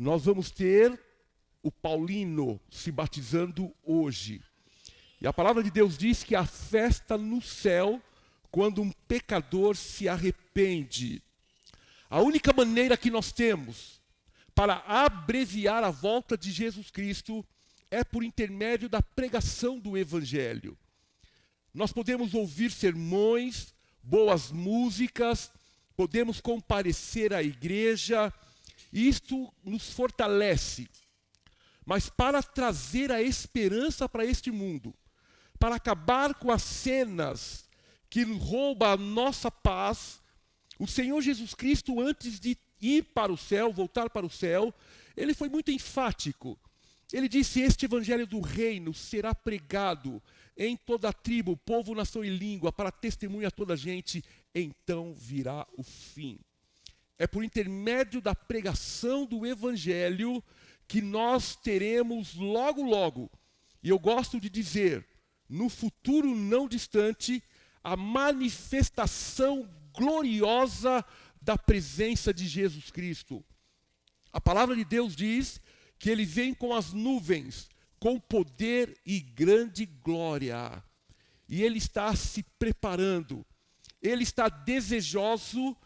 nós vamos ter o Paulino se batizando hoje. E a palavra de Deus diz que há festa no céu quando um pecador se arrepende. A única maneira que nós temos para abreviar a volta de Jesus Cristo é por intermédio da pregação do Evangelho. Nós podemos ouvir sermões, boas músicas, podemos comparecer à igreja, e isto nos fortalece. Mas para trazer a esperança para este mundo, para acabar com as cenas que roubam a nossa paz, o Senhor Jesus Cristo, antes de ir para o céu, voltar para o céu, ele foi muito enfático. Ele disse: este evangelho do reino será pregado em toda a tribo, povo, nação e língua, para testemunha a toda a gente, então virá o fim. É por intermédio da pregação do evangelho que nós teremos logo, logo, e eu gosto de dizer, no futuro não distante, a manifestação gloriosa da presença de Jesus Cristo. A palavra de Deus diz que ele vem com as nuvens, com poder e grande glória. E ele está se preparando. Ele está desejoso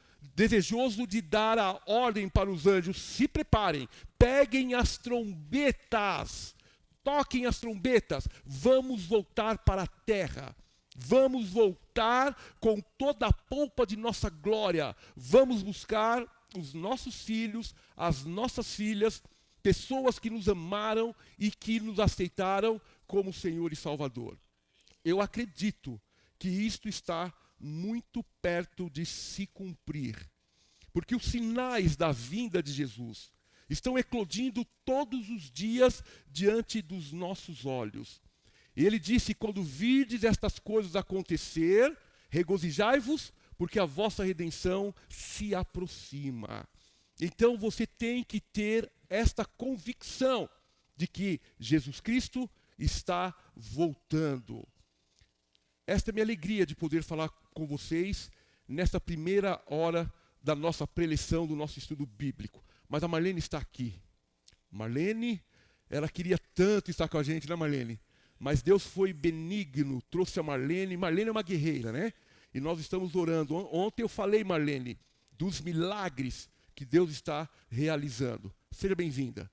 de dar a ordem para os anjos: se preparem, peguem as trombetas, toquem as trombetas, vamos voltar para a terra. Vamos voltar com toda a pompa de nossa glória. Vamos buscar os nossos filhos, as nossas filhas, pessoas que nos amaram e que nos aceitaram como Senhor e Salvador. Eu acredito que isto está muito perto de se cumprir, porque os sinais da vinda de Jesus estão eclodindo todos os dias diante dos nossos olhos. E ele disse: quando virdes estas coisas acontecer, regozijai-vos, porque a vossa redenção se aproxima. Então você tem que ter esta convicção de que Jesus Cristo está voltando. Esta é a minha alegria de poder falar com vocês nesta primeira hora da nossa preleção, do nosso estudo bíblico. Mas a Marlene está aqui. Marlene, ela queria tanto estar com a gente, né, Marlene? Mas Deus foi benigno, trouxe a Marlene. Marlene é uma guerreira, né? E nós estamos orando. Ontem eu falei, Marlene, dos milagres que Deus está realizando. Seja bem-vinda.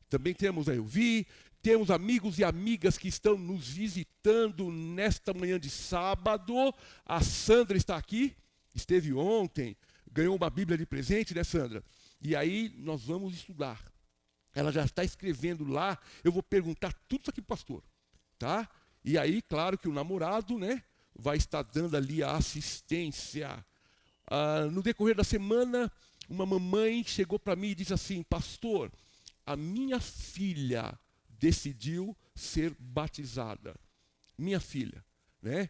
Também temos a Elvi, temos amigos e amigas que estão nos visitando nesta manhã de sábado. A Sandra está aqui, esteve ontem, ganhou uma Bíblia de presente, né, Sandra? E aí nós vamos estudar. Ela já está escrevendo lá. Eu vou perguntar tudo isso aqui para o pastor. Tá? E aí, claro que o namorado, né, vai estar dando ali a assistência. No decorrer da semana, uma mamãe chegou para mim e disse assim: pastor, a minha filha decidiu ser batizada. Minha filha, né?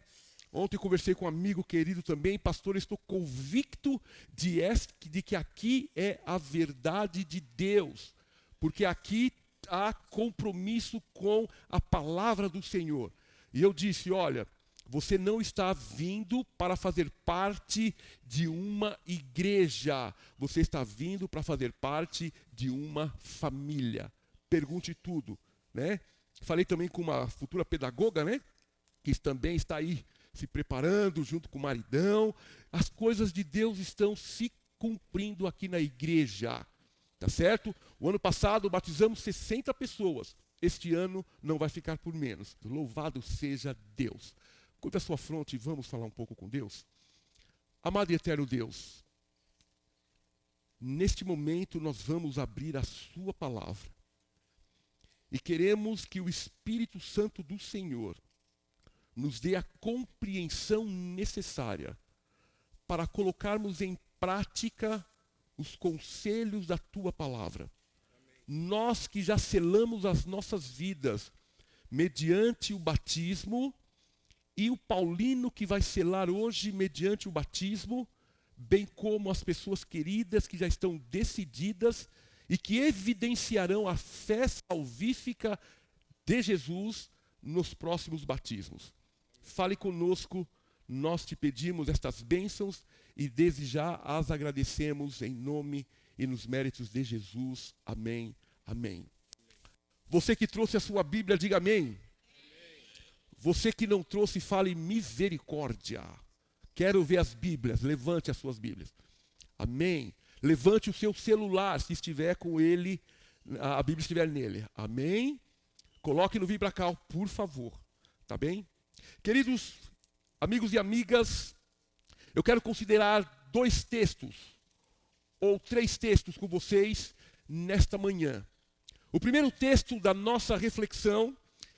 Ontem eu conversei com um amigo querido também: pastor, eu estou convicto de que aqui é a verdade de Deus, porque aqui há compromisso com a palavra do Senhor. E eu disse: olha, você não está vindo para fazer parte de uma igreja, você está vindo para fazer parte de uma família. Pergunte tudo, né? Falei também com uma futura pedagoga, né, que também está aí se preparando junto com o maridão. As coisas de Deus estão se cumprindo aqui na igreja. Tá certo? O ano passado batizamos 60 pessoas. Este ano não vai ficar por menos. Louvado seja Deus. Curva a sua fronte e vamos falar um pouco com Deus. Amado e eterno Deus, neste momento nós vamos abrir a sua palavra. E queremos que o Espírito Santo do Senhor nos dê a compreensão necessária para colocarmos em prática os conselhos da tua palavra. Amém. Nós que já selamos as nossas vidas mediante o batismo, e o Paulino que vai selar hoje mediante o batismo, bem como as pessoas queridas que já estão decididas e que evidenciarão a fé salvífica de Jesus nos próximos batismos. Fale conosco, nós te pedimos estas bênçãos e desde já as agradecemos em nome e nos méritos de Jesus. Amém, amém. Você que trouxe a sua Bíblia, diga amém. Você que não trouxe, fale misericórdia. Quero ver as Bíblias, levante as suas Bíblias. Amém. Levante o seu celular, se estiver com ele, a Bíblia estiver nele. Amém. Coloque no Vibracal, por favor. Tá bem? Queridos amigos e amigas, eu quero considerar 2 textos, ou 3 textos com vocês nesta manhã. O primeiro texto da nossa reflexão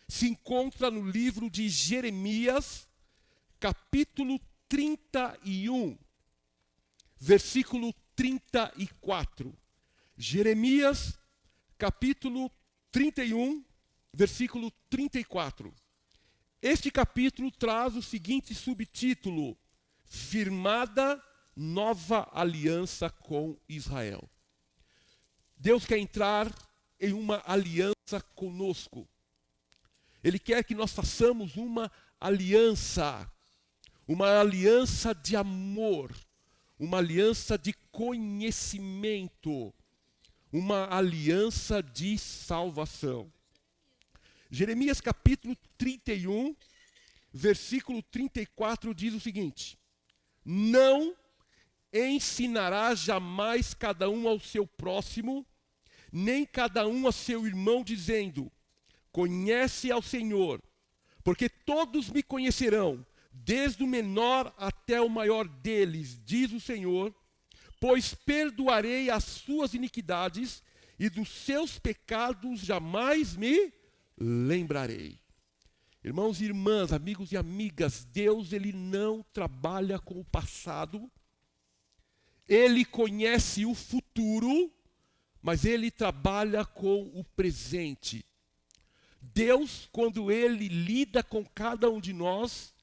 se encontra no livro de Jeremias, capítulo 31, versículo 34. Jeremias, capítulo 31, versículo 34. Este capítulo traz o seguinte subtítulo: Firmada nova aliança com Israel. Deus quer entrar em uma aliança conosco. Ele quer que nós façamos uma aliança de amor, uma aliança de conhecimento, uma aliança de salvação. Jeremias capítulo 31, versículo 34 diz o seguinte: Não ensinará jamais cada um ao seu próximo, nem cada um a seu irmão, dizendo: Conhece ao Senhor, porque todos me conhecerão, desde o menor até o maior deles, diz o Senhor, pois perdoarei as suas iniquidades e dos seus pecados jamais me lembrarei. Irmãos e irmãs, amigos e amigas, Deus, Ele não trabalha com o passado, Ele conhece o futuro, mas Ele trabalha com o presente. Deus, quando Ele lida com cada um de nós,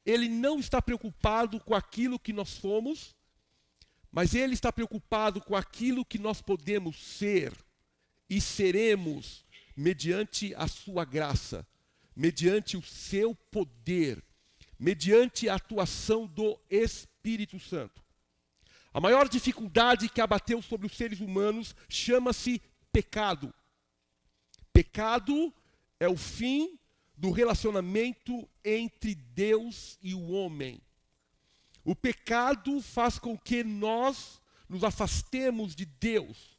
Ele não está preocupado com aquilo que nós fomos, mas Ele está preocupado com aquilo que nós podemos ser e seremos mediante a sua graça, mediante o seu poder, mediante a atuação do Espírito Santo. A maior dificuldade que abateu sobre os seres humanos chama-se pecado. Pecado é o fim do relacionamento entre Deus e o homem. O pecado faz com que nós nos afastemos de Deus.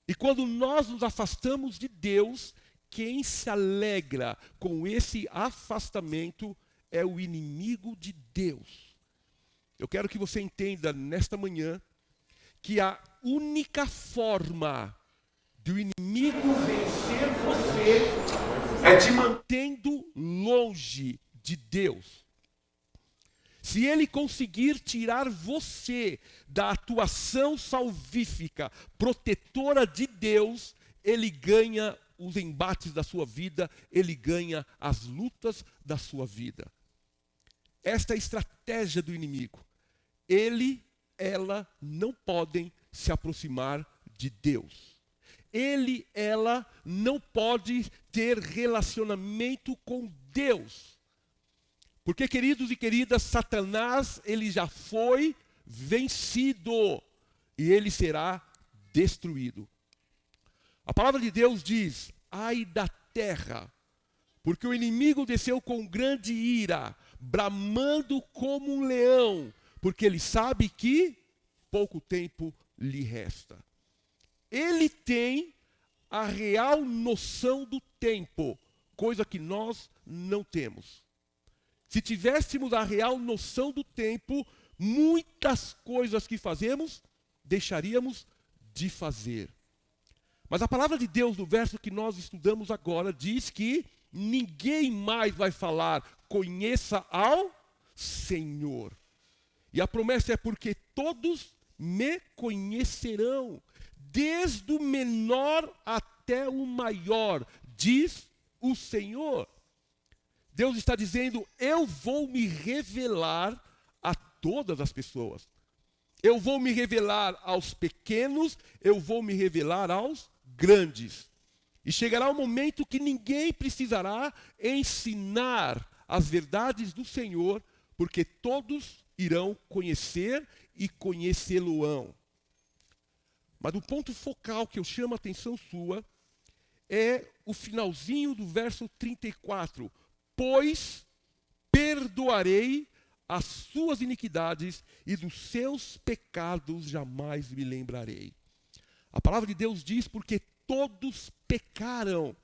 E quando nós nos afastamos de Deus, quem se alegra com esse afastamento é o inimigo de Deus. Eu quero que você entenda nesta manhã que a única forma do inimigo vencer você é te mantendo longe de Deus. Se ele conseguir tirar você da atuação salvífica, protetora de Deus, ele ganha os embates da sua vida, ele ganha as lutas da sua vida. Esta é a estratégia do inimigo. Ele, ela não podem se aproximar de Deus. Ele, ela não pode ter relacionamento com Deus. Porque, queridos e queridas, Satanás, ele já foi vencido e ele será destruído. A palavra de Deus diz: ai da terra, porque o inimigo desceu com grande ira, bramando como um leão, porque ele sabe que pouco tempo lhe resta. Ele tem a real noção do tempo, coisa que nós não temos. Se tivéssemos a real noção do tempo, muitas coisas que fazemos, deixaríamos de fazer. Mas a palavra de Deus, no verso que nós estudamos agora, diz que ninguém mais vai falar, conheça ao Senhor. E a promessa é: porque todos me conhecerão, desde o menor até o maior, diz o Senhor. Deus está dizendo: eu vou me revelar a todas as pessoas. Eu vou me revelar aos pequenos, eu vou me revelar aos grandes. E chegará um momento que ninguém precisará ensinar as verdades do Senhor, porque todos irão conhecer e conhecê-lo-ão. Mas o ponto focal que eu chamo a atenção sua é o finalzinho do verso 34. Pois perdoarei as suas iniquidades e dos seus pecados jamais me lembrarei. A palavra de Deus diz porque todos pecaram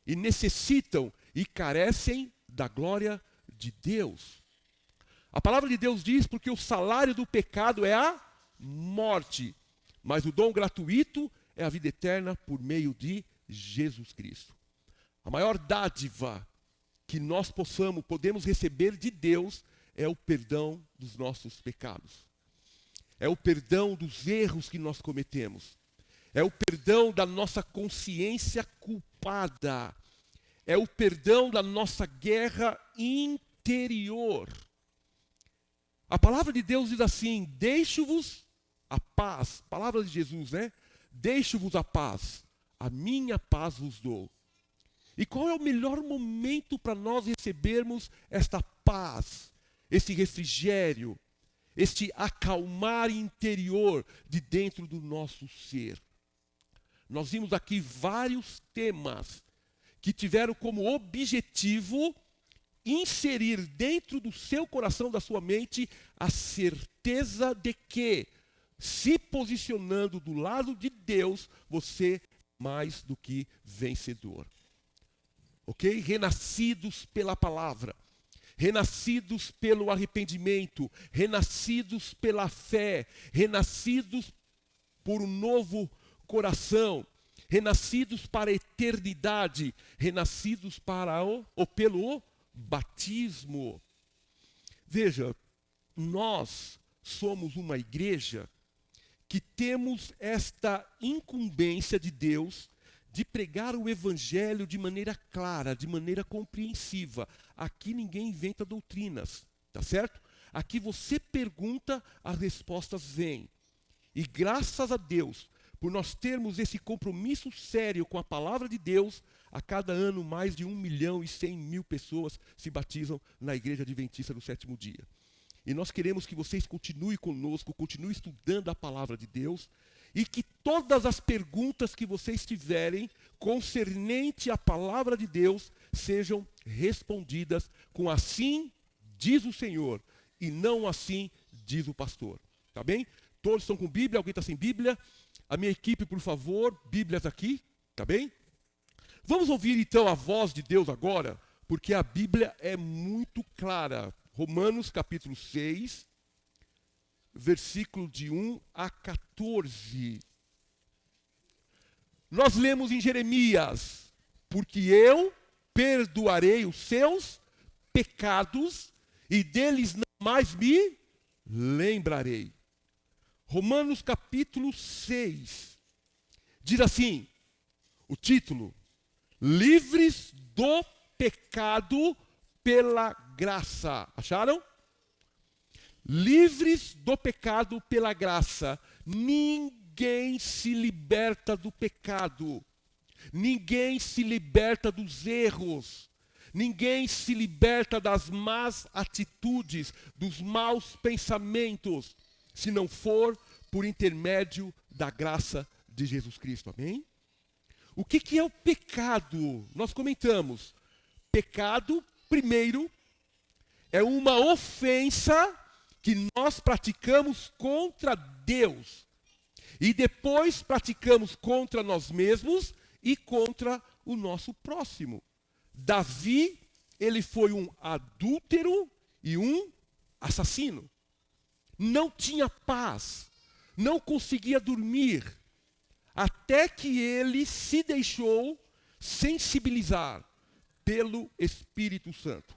e necessitam e carecem da glória de Deus. A palavra de Deus diz porque o salário do pecado é a morte, mas o dom gratuito é a vida eterna por meio de Jesus Cristo. A maior dádiva que nós podemos receber de Deus é o perdão dos nossos pecados. É o perdão dos erros que nós cometemos. É o perdão da nossa consciência culpada. É o perdão da nossa guerra interior. A palavra de Deus diz assim: deixo-vos a paz. Palavra de Jesus, né? Deixo-vos a paz. A minha paz vos dou. E qual é o melhor momento para nós recebermos esta paz, esse refrigério, este acalmar interior de dentro do nosso ser? Nós vimos aqui vários temas que tiveram como objetivo inserir dentro do seu coração, da sua mente, a certeza de que, se posicionando do lado de Deus, você é mais do que vencedor. Ok? Renascidos pela palavra, renascidos pelo arrependimento, renascidos pela fé, renascidos por um novo coração, renascidos para a eternidade, renascidos para pelo batismo. Veja, nós somos uma igreja que temos esta incumbência de Deus de pregar o evangelho de maneira clara, de maneira compreensiva. Aqui ninguém inventa doutrinas, tá certo? Aqui você pergunta, as respostas vêm. E graças a Deus, por nós termos esse compromisso sério com a palavra de Deus, a cada ano mais de 1.100.000 pessoas se batizam na Igreja Adventista do Sétimo Dia. E nós queremos que vocês continuem conosco, continuem estudando a palavra de Deus, e que todas as perguntas que vocês tiverem concernente à palavra de Deus sejam respondidas com assim diz o Senhor, e não assim diz o pastor. Tá bem? Todos estão com Bíblia? Alguém está sem Bíblia? A minha equipe, por favor, Bíblias aqui, tá bem? Vamos ouvir então a voz de Deus agora, porque a Bíblia é muito clara. Romanos capítulo 6, versículo de 1 a 14. Nós lemos em Jeremias: porque eu perdoarei os seus pecados e deles não mais me lembrarei. Romanos capítulo 6, diz assim, o título: livres do pecado pela graça. Acharam? Livres do pecado pela graça. Ninguém se liberta do pecado. Ninguém se liberta dos erros. Ninguém se liberta das más atitudes, dos maus pensamentos, se não for por intermédio da graça de Jesus Cristo. Amém? O que é o pecado? Nós comentamos. Pecado, primeiro, é uma ofensa que nós praticamos contra Deus. E depois praticamos contra nós mesmos e contra o nosso próximo. Davi, ele foi um adúltero e um assassino. Não tinha paz, não conseguia dormir, até que ele se deixou sensibilizar pelo Espírito Santo.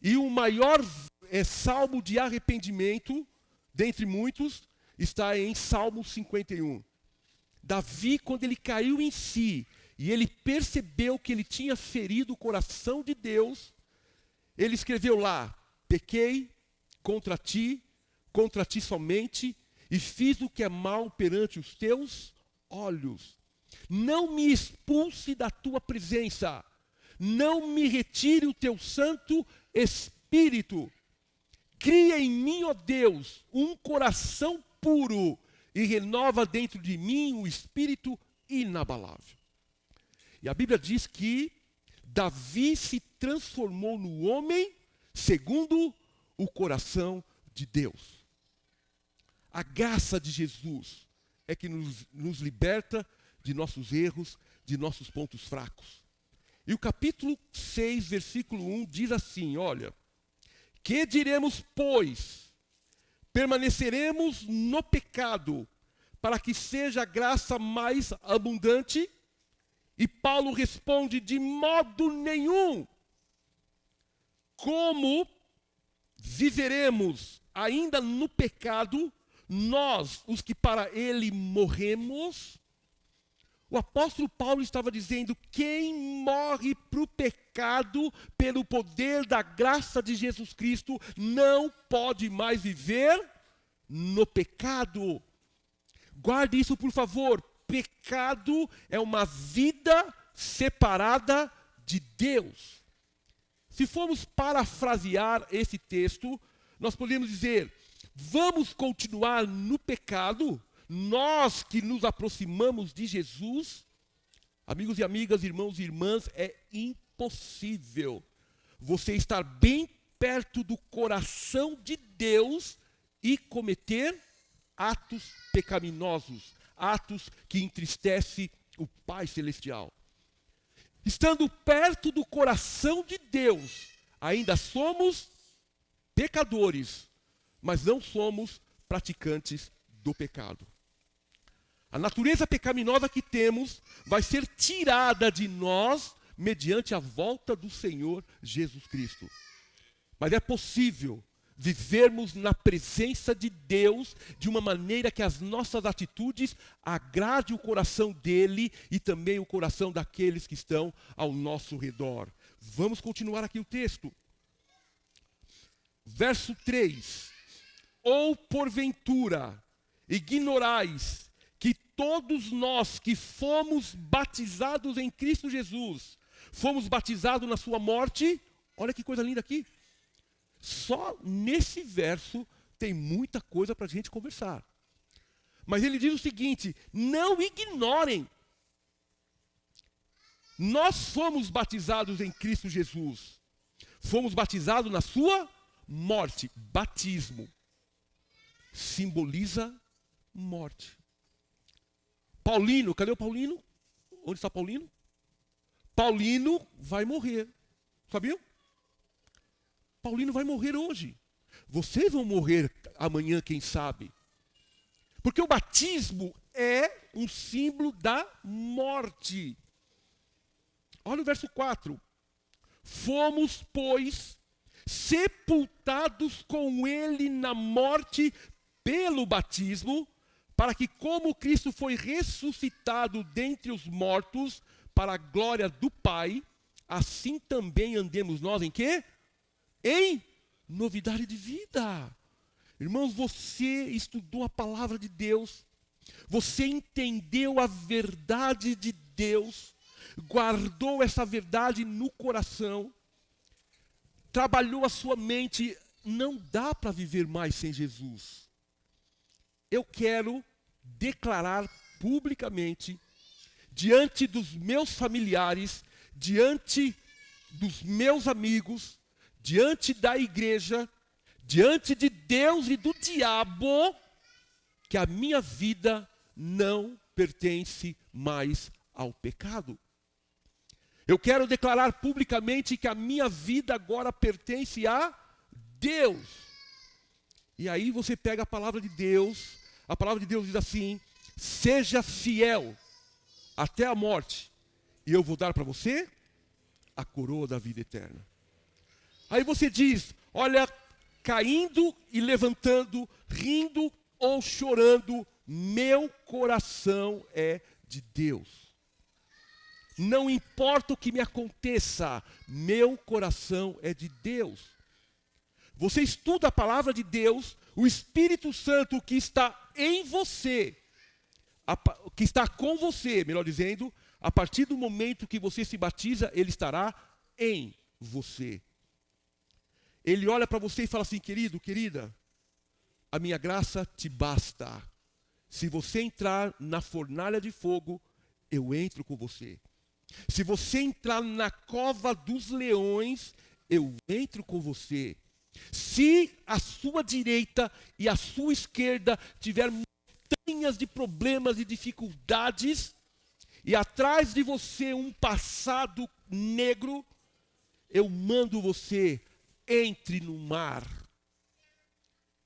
E o maior salmo de arrependimento, dentre muitos, está em Salmo 51. Davi, quando ele caiu em si, e ele percebeu que ele tinha ferido o coração de Deus, ele escreveu lá: pequei contra ti somente, e fiz o que é mal perante os teus olhos. Não me expulse da tua presença, não me retire o teu santo Espírito. Cria em mim, ó Deus, um coração puro e renova dentro de mim um espírito inabalável. E a Bíblia diz que Davi se transformou no homem segundo o coração de Deus. A graça de Jesus é que nos liberta de nossos erros, de nossos pontos fracos. E o capítulo 6, versículo 1 diz assim, olha: que diremos, pois? Permaneceremos no pecado para que seja a graça mais abundante? E Paulo responde: de modo nenhum. Como viveremos ainda no pecado, nós, os que para ele morremos? O apóstolo Paulo estava dizendo: quem morre para o pecado pelo poder da graça de Jesus Cristo não pode mais viver no pecado. Guarde isso, por favor. Pecado é uma vida separada de Deus. Se formos parafrasear esse texto, nós podemos dizer: vamos continuar no pecado? Nós que nos aproximamos de Jesus? Amigos e amigas, irmãos e irmãs, é impossível você estar bem perto do coração de Deus e cometer atos pecaminosos, atos que entristecem o Pai Celestial. Estando perto do coração de Deus, ainda somos pecadores, mas não somos praticantes do pecado. A natureza pecaminosa que temos vai ser tirada de nós mediante a volta do Senhor Jesus Cristo. Mas é possível vivermos na presença de Deus de uma maneira que as nossas atitudes agradem o coração dele e também o coração daqueles que estão ao nosso redor. Vamos continuar aqui o texto. Verso 3. Ou porventura ignorais que todos nós que fomos batizados em Cristo Jesus, fomos batizados na sua morte? Olha que coisa linda aqui. Só nesse verso tem muita coisa para a gente conversar. Mas ele diz o seguinte: não ignorem. Nós fomos batizados em Cristo Jesus. Fomos batizados na sua morte. Batismo simboliza morte. Paulino, cadê o Paulino? Onde está Paulino? Paulino vai morrer. Sabiam? Paulino vai morrer hoje. Vocês vão morrer amanhã, quem sabe. Porque o batismo é um símbolo da morte. Olha o verso 4. Fomos, pois, sepultados com ele na morte pelo batismo, para que, como Cristo foi ressuscitado dentre os mortos para a glória do Pai, assim também andemos nós em quê? Em novidade de vida. Irmãos, você estudou a palavra de Deus, você entendeu a verdade de Deus, guardou essa verdade no coração, trabalhou a sua mente. Não dá para viver mais sem Jesus. Eu quero declarar publicamente, diante dos meus familiares, diante dos meus amigos, diante da igreja, diante de Deus e do diabo, que a minha vida não pertence mais ao pecado. Eu quero declarar publicamente que a minha vida agora pertence a Deus. E aí você pega a palavra de Deus, a palavra de Deus diz assim: seja fiel até a morte, e eu vou dar para você a coroa da vida eterna. Aí você diz: olha, caindo e levantando, rindo ou chorando, meu coração é de Deus. Não importa o que me aconteça, meu coração é de Deus. Você estuda a palavra de Deus, o Espírito Santo que está em você, que está com você, melhor dizendo, a partir do momento que você se batiza, ele estará em você. Ele olha para você e fala assim: querido, querida, a minha graça te basta. Se você entrar na fornalha de fogo, eu entro com você. Se você entrar na cova dos leões, eu entro com você. Se a sua direita e a sua esquerda tiver montanhas de problemas e dificuldades, e atrás de você um passado negro, eu mando você, entre no mar.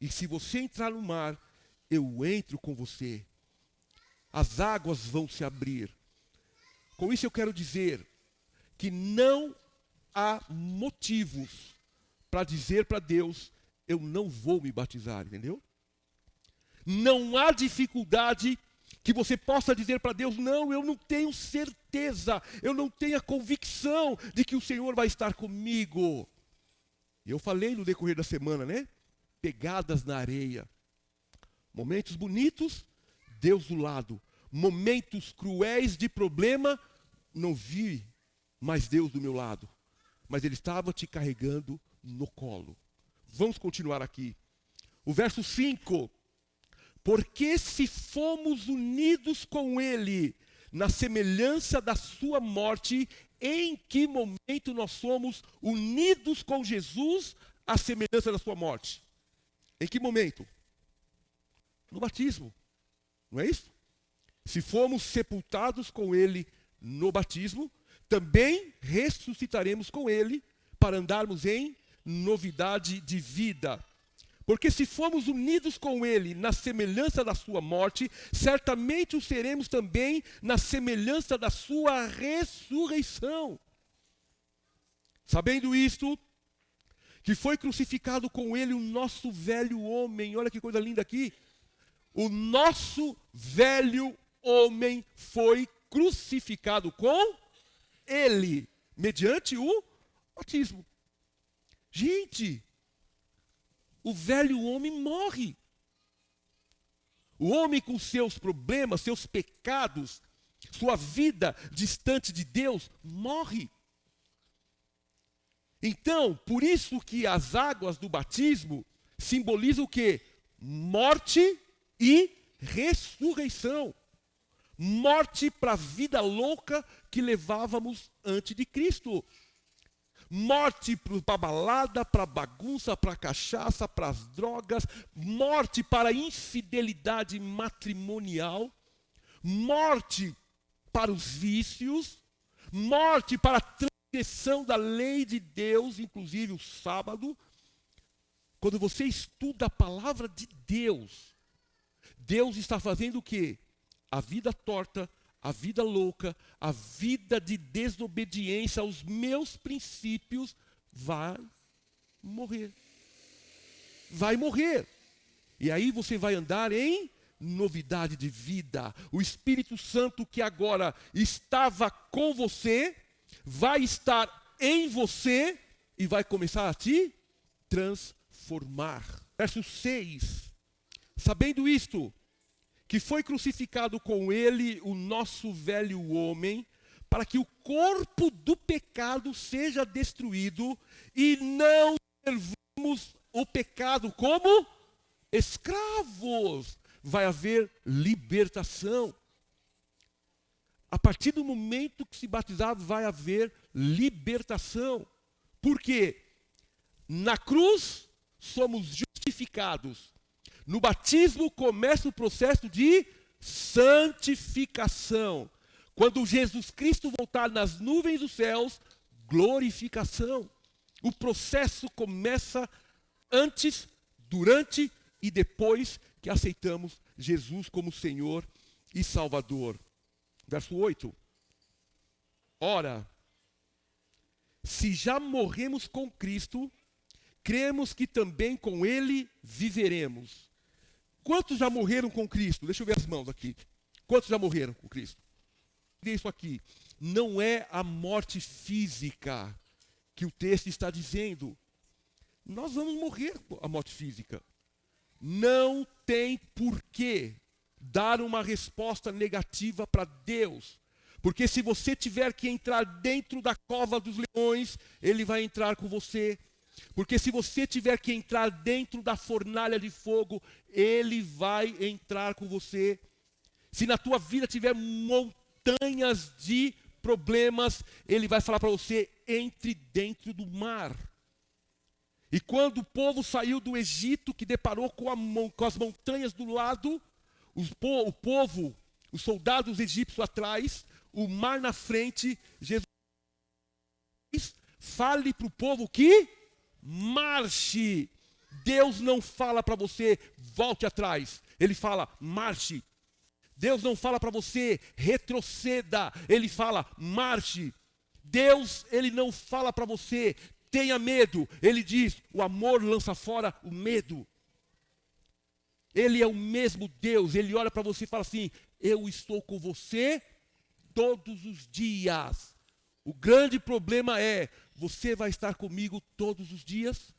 E se você entrar no mar, eu entro com você. As águas vão se abrir. Com isso eu quero dizer que não há motivos para dizer para Deus, eu não vou me batizar, entendeu? Não há dificuldade que você possa dizer para Deus, não, eu não tenho certeza, eu não tenho a convicção de que o Senhor vai estar comigo. Eu falei no decorrer da semana, né? Pegadas na areia. Momentos bonitos, Deus do lado. Momentos cruéis de problema, não vi mais Deus do meu lado. Mas Ele estava te carregando no colo. Vamos continuar aqui. O verso 5. Porque se fomos unidos com Ele na semelhança da sua morte, em que momento nós somos unidos com Jesus à semelhança da sua morte? Em que momento? No batismo, não é isso? Se fomos sepultados com Ele no batismo, também ressuscitaremos com Ele para andarmos em novidade de vida. Porque se formos unidos com Ele na semelhança da sua morte, certamente o seremos também na semelhança da sua ressurreição. Sabendo isto, que foi crucificado com Ele o nosso velho homem. Olha que coisa linda aqui. O nosso velho homem foi crucificado com Ele, mediante o batismo. Gente, o velho homem morre. O homem com seus problemas, seus pecados, sua vida distante de Deus, morre. Então, por isso que as águas do batismo simbolizam o quê? Morte e ressurreição. Morte para a vida louca que levávamos antes de Cristo. Morte para a balada, para a bagunça, para a cachaça, para as drogas. Morte para a infidelidade matrimonial. Morte para os vícios. Morte para a transgressão da lei de Deus, inclusive o sábado. Quando você estuda a palavra de Deus, Deus está fazendo o quê? A vida torta, a vida louca, a vida de desobediência aos meus princípios vai morrer. Vai morrer. E aí você vai andar em novidade de vida. O Espírito Santo que agora estava com você, vai estar em você e vai começar a te transformar. Verso 6. Sabendo isto, que foi crucificado com Ele o nosso velho homem, para que o corpo do pecado seja destruído e não servamos o pecado como escravos. Vai haver libertação. A partir do momento que se batizar, vai haver libertação. Por quê? Na cruz, somos justificados. No batismo começa o processo de santificação. Quando Jesus Cristo voltar nas nuvens dos céus, glorificação. O processo começa antes, durante e depois que aceitamos Jesus como Senhor e Salvador. Verso 8. Ora, se já morremos com Cristo, cremos que também com Ele viveremos. Quantos já morreram com Cristo? Deixa eu ver as mãos aqui. Quantos já morreram com Cristo? Isso aqui não é a morte física que o texto está dizendo. Nós vamos morrer com a morte física. Não tem porquê dar uma resposta negativa para Deus. Porque se você tiver que entrar dentro da cova dos leões, Ele vai entrar com você. Porque se você tiver que entrar dentro da fornalha de fogo, Ele vai entrar com você. Se na tua vida tiver montanhas de problemas, Ele vai falar para você, entre dentro do mar. E quando o povo saiu do Egito, que deparou com as montanhas do lado, o povo, os soldados egípcios atrás, o mar na frente, Jesus fale para o povo que marche. Deus não fala para você, volte atrás. Ele fala, marche. Deus não fala para você, retroceda. Ele fala, marche. Deus, Ele não fala para você, tenha medo. Ele diz, o amor lança fora o medo. Ele é o mesmo Deus. Ele olha para você e fala assim, eu estou com você todos os dias. O grande problema é, você vai estar comigo todos os dias?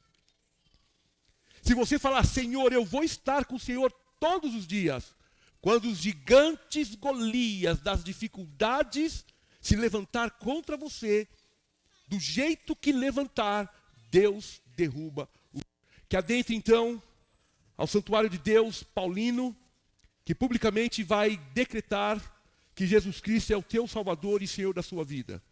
Se você falar, Senhor, eu vou estar com o Senhor todos os dias, quando os gigantes Golias das dificuldades se levantar contra você, do jeito que levantar, Deus derruba. Que adentre então ao santuário de Deus, Paulino, que publicamente vai decretar que Jesus Cristo é o teu Salvador e Senhor da sua vida.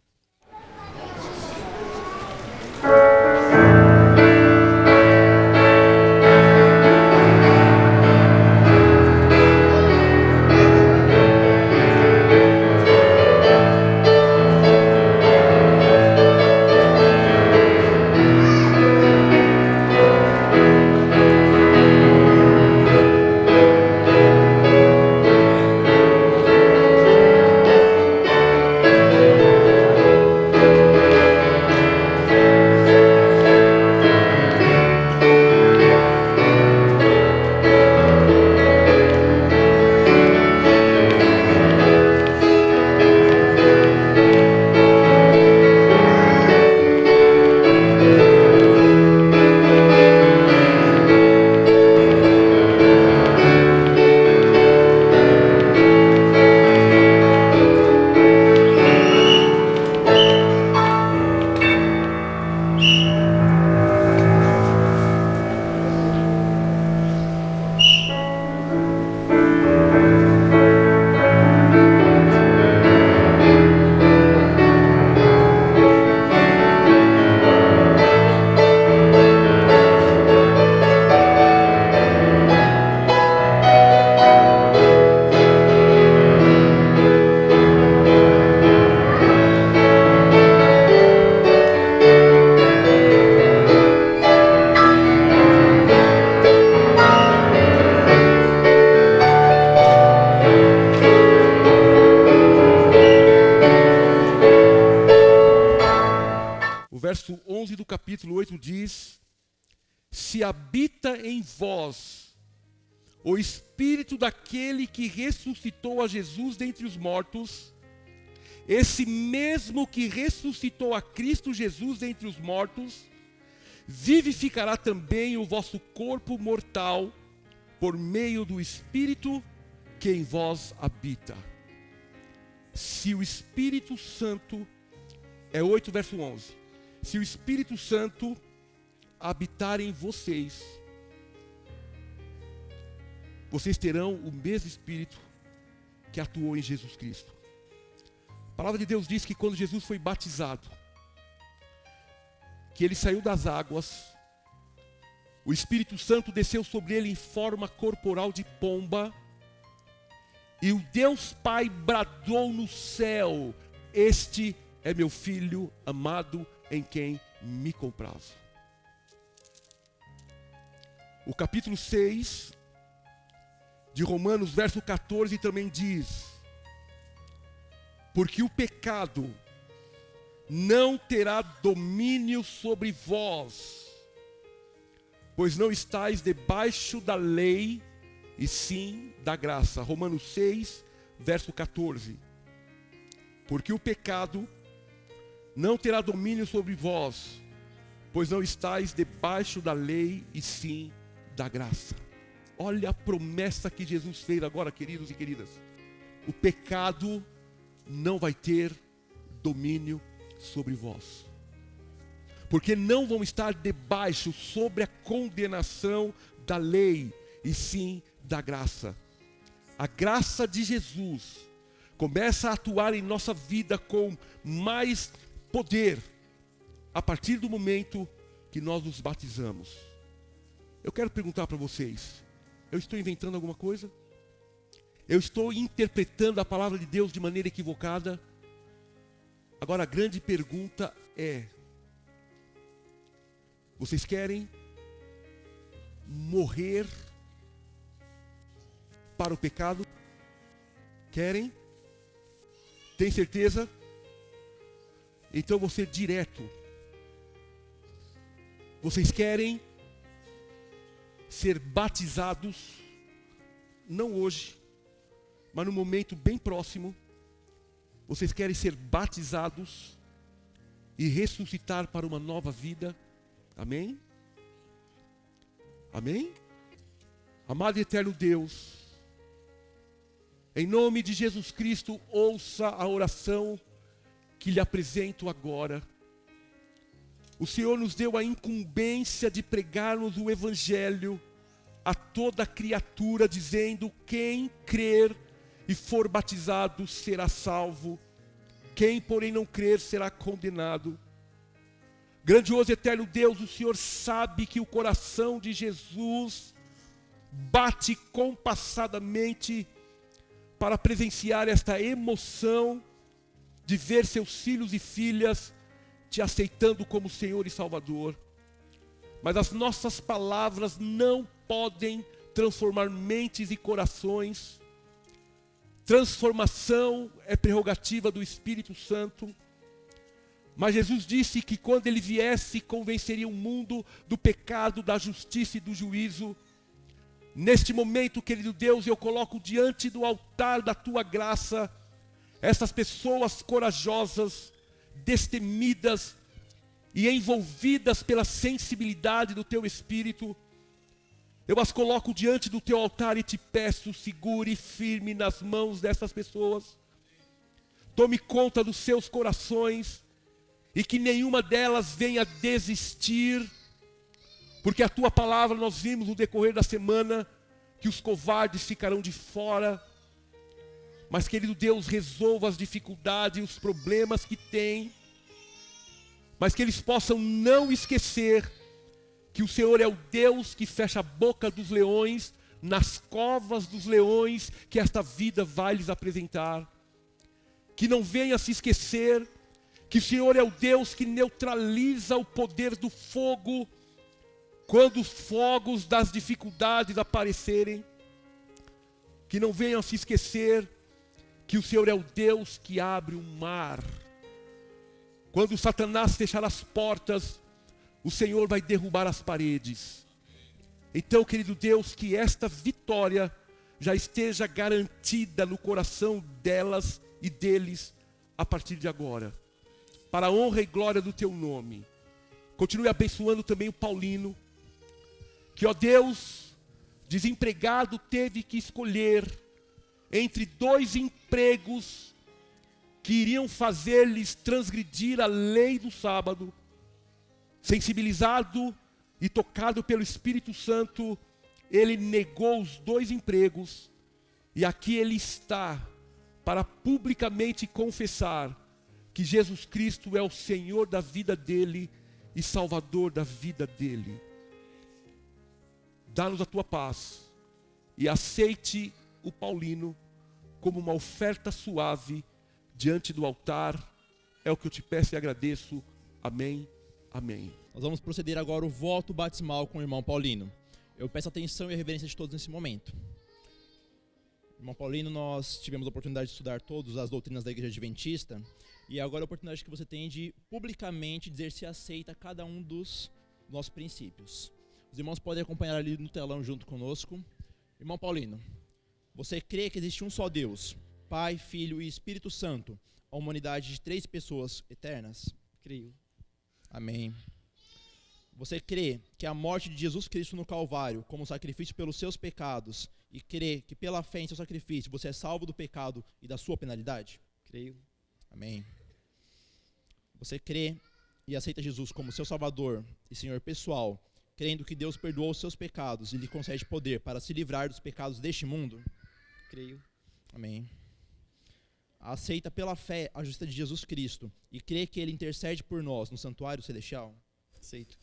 O verso 11 do capítulo 8 diz, se habita em vós o Espírito daquele que ressuscitou a Jesus dentre os mortos, esse mesmo que ressuscitou a Cristo Jesus dentre os mortos, vivificará também o vosso corpo mortal por meio do Espírito que em vós habita. Se o Espírito Santo, 8 verso 11, se o Espírito Santo habitar em vocês, vocês terão o mesmo Espírito que atuou em Jesus Cristo. A palavra de Deus diz que quando Jesus foi batizado, que ele saiu das águas, o Espírito Santo desceu sobre ele em forma corporal de pomba, e o Deus Pai bradou no céu, este é meu Filho amado, em quem me comprazo. O capítulo 6 de Romanos, verso 14, também diz, porque o pecado não terá domínio sobre vós, pois não estáis debaixo da lei, e sim da graça. Romanos 6, verso 14. Porque o pecado não terá domínio sobre vós, pois não estáis debaixo da lei, e sim da graça. Olha a promessa que Jesus fez agora, queridos e queridas. O pecado não vai ter domínio sobre vós. porque não vão estar debaixo, sobre a condenação da lei, e sim da graça. A graça de Jesus começa a atuar em nossa vida com mais poder a partir do momento que nós nos batizamos. Eu quero perguntar para vocês, eu estou inventando alguma coisa? Eu estou interpretando a palavra de Deus de maneira equivocada? Agora a grande pergunta é: vocês querem morrer para o pecado? Querem? Tem certeza? Então vou ser direto. Vocês querem ser batizados, não hoje, mas num momento bem próximo. Vocês querem ser batizados e ressuscitar para uma nova vida? Amém? Amém? Amado e eterno Deus, em nome de Jesus Cristo, ouça a oração que lhe apresento agora. O Senhor nos deu a incumbência de pregarmos o Evangelho a toda criatura, dizendo: quem crer e for batizado será salvo, quem porém não crer será condenado. Grandioso e eterno Deus, o Senhor sabe que o coração de Jesus bate compassadamente para presenciar esta emoção de ver seus filhos e filhas te aceitando como Senhor e Salvador. Mas as nossas palavras não podem transformar mentes e corações. Transformação é prerrogativa do Espírito Santo. Mas Jesus disse que quando Ele viesse, convenceria o mundo do pecado, da justiça e do juízo. Neste momento, querido Deus, eu coloco diante do altar da Tua graça essas pessoas corajosas, destemidas e envolvidas pela sensibilidade do Teu Espírito. Eu as coloco diante do Teu altar e te peço, segure firme nas mãos dessas pessoas. Tome conta dos seus corações e que nenhuma delas venha desistir, porque a Tua palavra, nós vimos no decorrer da semana, que os covardes ficarão de fora. Mas, querido Deus, resolva as dificuldades e os problemas que têm, mas que eles possam não esquecer que o Senhor é o Deus que fecha a boca dos leões, nas covas dos leões que esta vida vai lhes apresentar. Que não venha se esquecer que o Senhor é o Deus que neutraliza o poder do fogo quando os fogos das dificuldades aparecerem. Que não venham se esquecer que o Senhor é o Deus que abre o mar. Quando Satanás fechar as portas, o Senhor vai derrubar as paredes. Então, querido Deus, que esta vitória já esteja garantida no coração delas e deles a partir de agora, para a honra e glória do Teu nome. Continue abençoando também o Paulino, que, ó Deus, desempregado, teve que escolher entre 2 empregos que iriam fazer-lhes transgredir a lei do sábado. Sensibilizado e tocado pelo Espírito Santo, ele negou os 2 empregos, e aqui ele está para publicamente confessar que Jesus Cristo é o Senhor da vida dele e Salvador da vida dele. Dá-nos a Tua paz e aceite o Paulino como uma oferta suave diante do altar. É o que eu te peço e agradeço. Amém, amém. Nós vamos proceder agora o voto batismal com o irmão Paulino. Eu peço atenção e a reverência de todos nesse momento. Irmão Paulino, nós tivemos a oportunidade de estudar todas as doutrinas da Igreja Adventista, e agora é a oportunidade que você tem de publicamente dizer se aceita cada um dos nossos princípios. Os irmãos podem acompanhar ali no telão junto conosco. Irmão Paulino, você crê que existe um só Deus, Pai, Filho e Espírito Santo, a humanidade de 3 pessoas eternas? Creio. Amém. Você crê que a morte de Jesus Cristo no Calvário, como sacrifício pelos seus pecados, e crê que pela fé em seu sacrifício você é salvo do pecado e da sua penalidade? Creio. Amém. Você crê e aceita Jesus como seu Salvador e Senhor pessoal, crendo que Deus perdoou os seus pecados e lhe concede poder para se livrar dos pecados deste mundo? Creio. Amém. Aceita pela fé a justiça de Jesus Cristo e crê que Ele intercede por nós no santuário celestial? Aceito.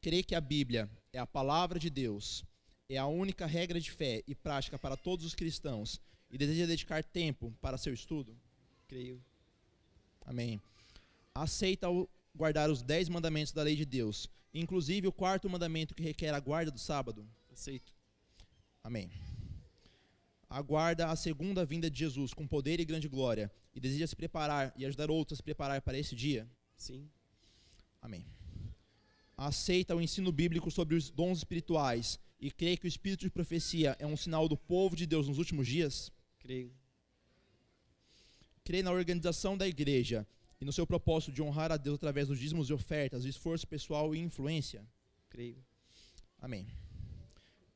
Crê que a Bíblia é a palavra de Deus, é a única regra de fé e prática para todos os cristãos e deseja dedicar tempo para seu estudo? Creio. Amém. Aceita guardar os 10 mandamentos da lei de Deus, inclusive o 4º mandamento que requer a guarda do sábado? Aceito. Amém. Aguarda a segunda vinda de Jesus com poder e grande glória e deseja se preparar e ajudar outros a se preparar para esse dia? Sim. Amém. Aceita o ensino bíblico sobre os dons espirituais e crê que o espírito de profecia é um sinal do povo de Deus nos últimos dias? Creio. Crê na organização da igreja e no seu propósito de honrar a Deus através dos dízimos e ofertas, esforço pessoal e influência? Creio. Amém.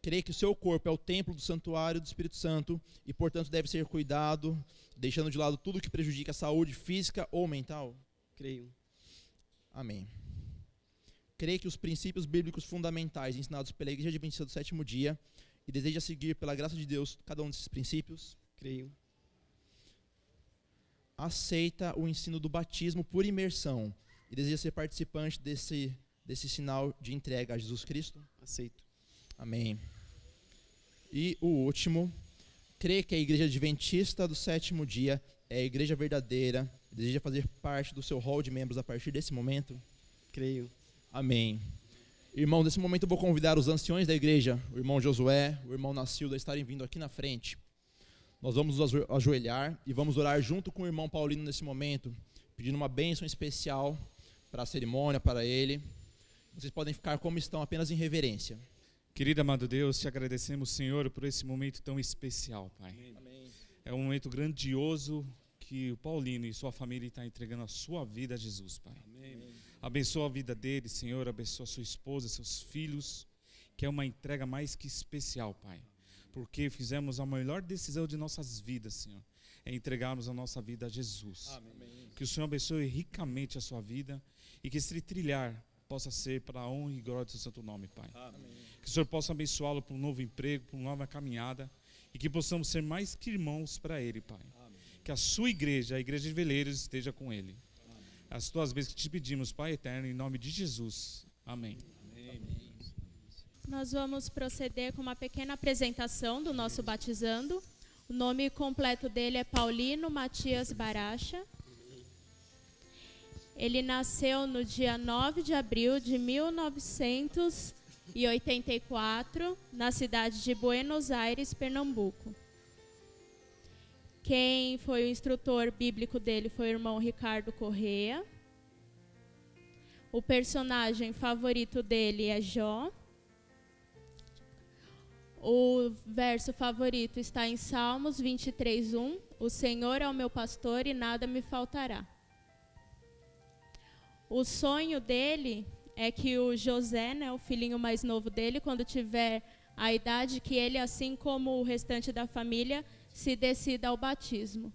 Crê que o seu corpo é o templo do santuário do Espírito Santo e, portanto, deve ser cuidado, deixando de lado tudo que prejudica a saúde física ou mental? Creio. Amém. Crê que os princípios bíblicos fundamentais ensinados pela Igreja Adventista do Sétimo Dia e deseja seguir, pela graça de Deus, cada um desses princípios? Creio. Aceita o ensino do batismo por imersão e deseja ser participante desse sinal de entrega a Jesus Cristo? Aceito. Amém. E o último, crê que a Igreja Adventista do Sétimo Dia é a igreja verdadeira e deseja fazer parte do seu hall de membros a partir desse momento? Creio. Amém. Irmão, nesse momento eu vou convidar os anciões da igreja, o irmão Josué, o irmão Nacilda, a estarem vindo aqui na frente. Nós vamos nos ajoelhar e vamos orar junto com o irmão Paulino nesse momento, pedindo uma bênção especial para a cerimônia, para ele. Vocês podem ficar como estão, apenas em reverência. Querido amado Deus, te agradecemos, Senhor, por esse momento tão especial, Pai. Amém. É um momento grandioso que o Paulino e sua família estão entregando a sua vida a Jesus, Pai. Amém. Abençoa a vida dele, Senhor, abençoa sua esposa, seus filhos, que é uma entrega mais que especial, Pai. Porque fizemos a melhor decisão de nossas vidas, Senhor, é entregarmos a nossa vida a Jesus. Amém. Que o Senhor abençoe ricamente a sua vida e que esse trilhar possa ser para a honra e glória do seu santo nome, Pai. Amém. Que o Senhor possa abençoá-lo para um novo emprego, para uma nova caminhada e que possamos ser mais que irmãos para ele, Pai. Amém. Que a sua igreja, a igreja de Veleiros, esteja com ele. Amém. As tuas bênçãos que te pedimos, Pai eterno, em nome de Jesus. Amém. Nós vamos proceder com uma pequena apresentação do nosso batizando. O nome completo dele é Paulino Matias Baracha. Ele nasceu no dia 9 de abril de 1984, na cidade de Buenos Aires, Pernambuco. Quem foi o instrutor bíblico dele foi o irmão Ricardo Corrêa. O personagem favorito dele é Jó. O verso favorito está em Salmos 23:1. O Senhor é o meu pastor e nada me faltará. O sonho dele é que o José, o filhinho mais novo dele, quando tiver a idade, que ele, assim como o restante da família, se decida ao batismo.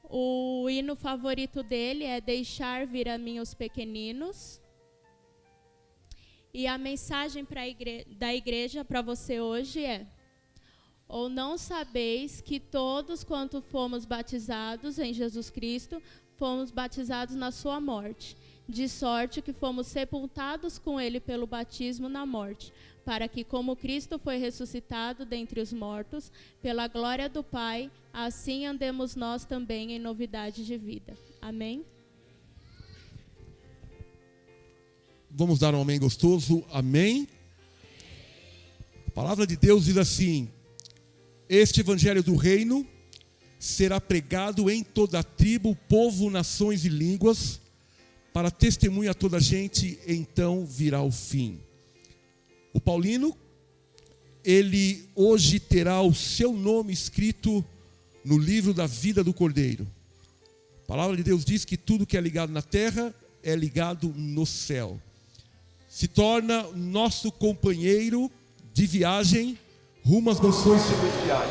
O hino favorito dele é Deixar vir a mim os pequeninos. E a mensagem da igreja para você hoje é: ou não sabeis que todos quanto fomos batizados em Jesus Cristo, fomos batizados na sua morte, de sorte que fomos sepultados com ele pelo batismo na morte, para que, como Cristo foi ressuscitado dentre os mortos, pela glória do Pai, assim andemos nós também em novidade de vida. Amém? Vamos dar um amém gostoso, amém? A palavra de Deus diz assim: este evangelho do reino será pregado em toda a tribo, povo, nações e línguas, para testemunha a toda a gente, então virá o fim. O Paulino, ele hoje terá o seu nome escrito no livro da vida do Cordeiro. A palavra de Deus diz que tudo que é ligado na terra é ligado no céu. Se torna nosso companheiro de viagem rumo às mansões celestiais.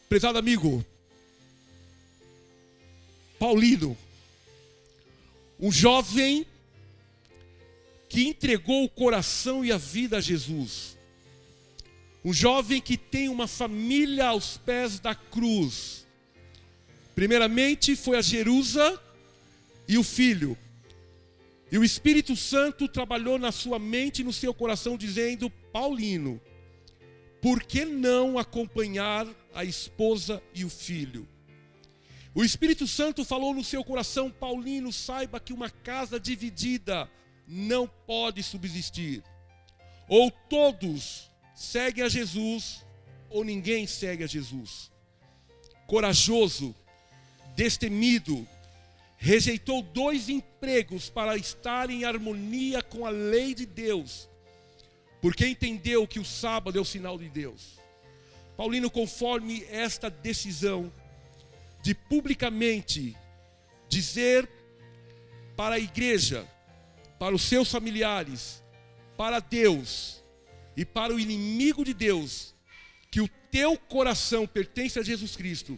Prezado amigo, Paulino, um jovem que entregou o coração e a vida a Jesus. Um jovem que tem uma família aos pés da cruz. Primeiramente foi a Jerusa e o filho. E o Espírito Santo trabalhou na sua mente e no seu coração dizendo: Paulino, por que não acompanhar a esposa e o filho? O Espírito Santo falou no seu coração: Paulino, saiba que uma casa dividida não pode subsistir. Ou todos seguem a Jesus, ou ninguém segue a Jesus. Corajoso, destemido, rejeitou 2 empregos para estar em harmonia com a lei de Deus, porque entendeu que o sábado é o sinal de Deus. Paulino, conforme esta decisão de publicamente dizer para a igreja, para os seus familiares, para Deus e para o inimigo de Deus, que o teu coração pertence a Jesus Cristo,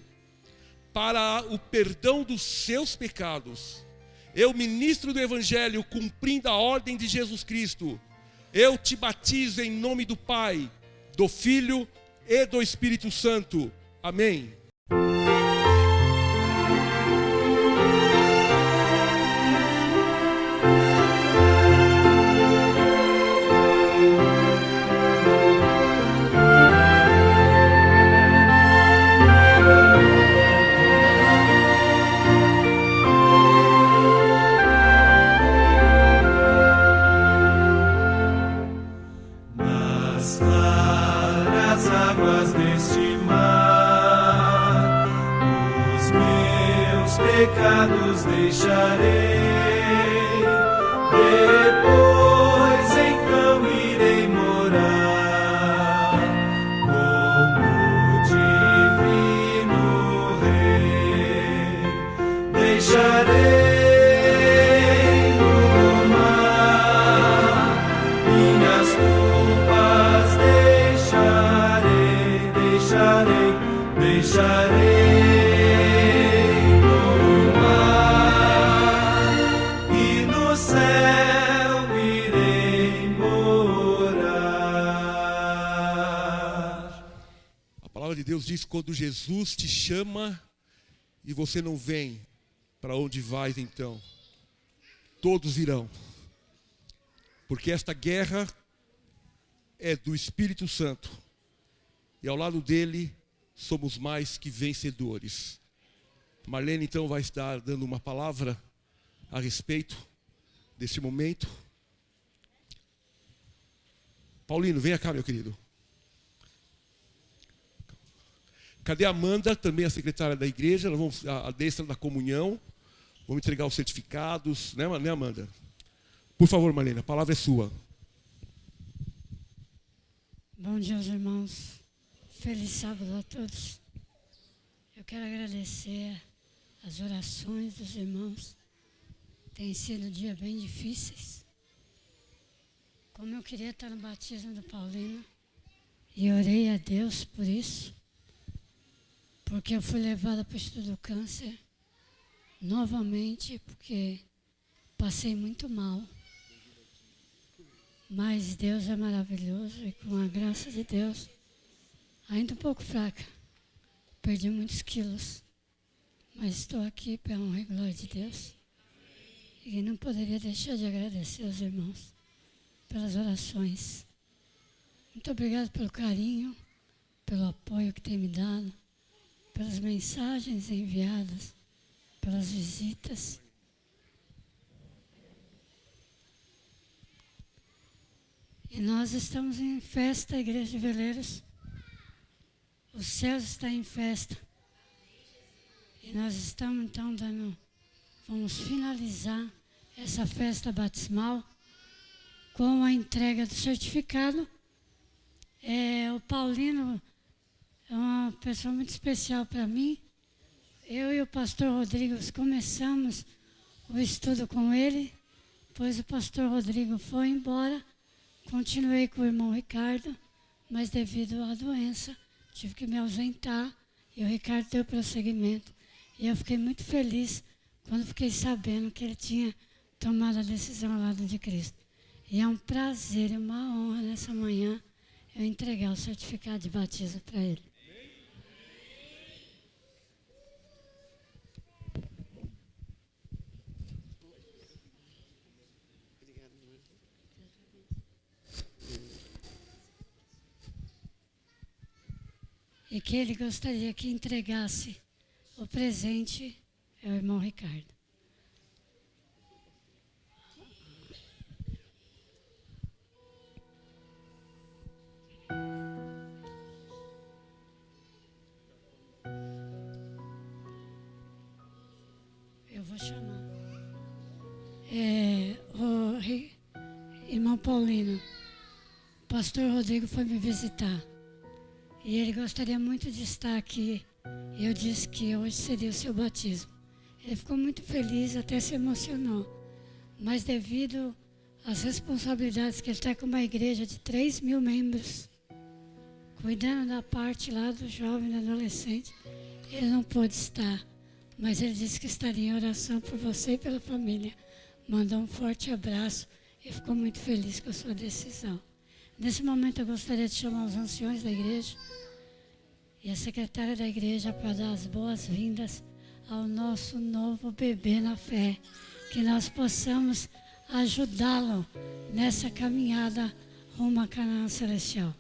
para o perdão dos seus pecados. Eu, ministro do Evangelho, cumprindo a ordem de Jesus Cristo, eu te batizo em nome do Pai, do Filho e do Espírito Santo. Amém. Pecados deixarei, depois então irei morar como divino Rei. Deixarei no mar minhas culpas, deixarei. Deus diz: quando Jesus te chama e você não vem, para onde vais então? Todos irão. Porque esta guerra é do Espírito Santo. E ao lado dele somos mais que vencedores. Marlene então vai estar dando uma palavra a respeito deste momento. Paulino, venha cá, meu querido. Cadê a Amanda, também a secretária da igreja? Nós vamos a destra da comunhão. Vamos entregar os certificados, né, Amanda? Por favor, Marlene, a palavra é sua. Bom dia, aos irmãos. Feliz sábado a todos. Eu quero agradecer as orações dos irmãos. Tem sido dias bem difíceis. Como eu queria estar no batismo do Paulino, e orei a Deus por isso, porque eu fui levada para o estudo do câncer novamente, porque passei muito mal. Mas Deus é maravilhoso e com a graça de Deus, ainda um pouco fraca, perdi muitos quilos, mas estou aqui pela honra e glória de Deus. E não poderia deixar de agradecer aos irmãos pelas orações. Muito obrigado pelo carinho, pelo apoio que tem me dado, pelas mensagens enviadas, pelas visitas. E nós estamos em festa, a Igreja de Veleiros. Os céus estão em festa. E nós estamos então vamos finalizar essa festa batismal com a entrega do certificado. O Paulino é uma pessoa muito especial para mim. Eu e o pastor Rodrigo começamos o estudo com ele, pois o pastor Rodrigo foi embora. Continuei com o irmão Ricardo, mas devido à doença, tive que me ausentar e o Ricardo deu prosseguimento. E eu fiquei muito feliz quando fiquei sabendo que ele tinha tomado a decisão ao lado de Cristo. E é um prazer e uma honra nessa manhã eu entregar o certificado de batismo para ele. E que ele gostaria que entregasse o presente ao irmão Ricardo. Eu vou chamar. Irmão Paulino, o pastor Rodrigo foi me visitar. E ele gostaria muito de estar aqui. Eu disse que hoje seria o seu batismo. Ele ficou muito feliz, até se emocionou. Mas devido às responsabilidades que ele está com uma igreja de 3.000 membros, cuidando da parte lá do jovem e do adolescente, ele não pôde estar. Mas ele disse que estaria em oração por você e pela família. Mandou um forte abraço e ficou muito feliz com a sua decisão. Nesse momento eu gostaria de chamar os anciões da igreja e a secretária da igreja para dar as boas-vindas ao nosso novo bebê na fé. Que nós possamos ajudá-lo nessa caminhada rumo à Canaã Celestial.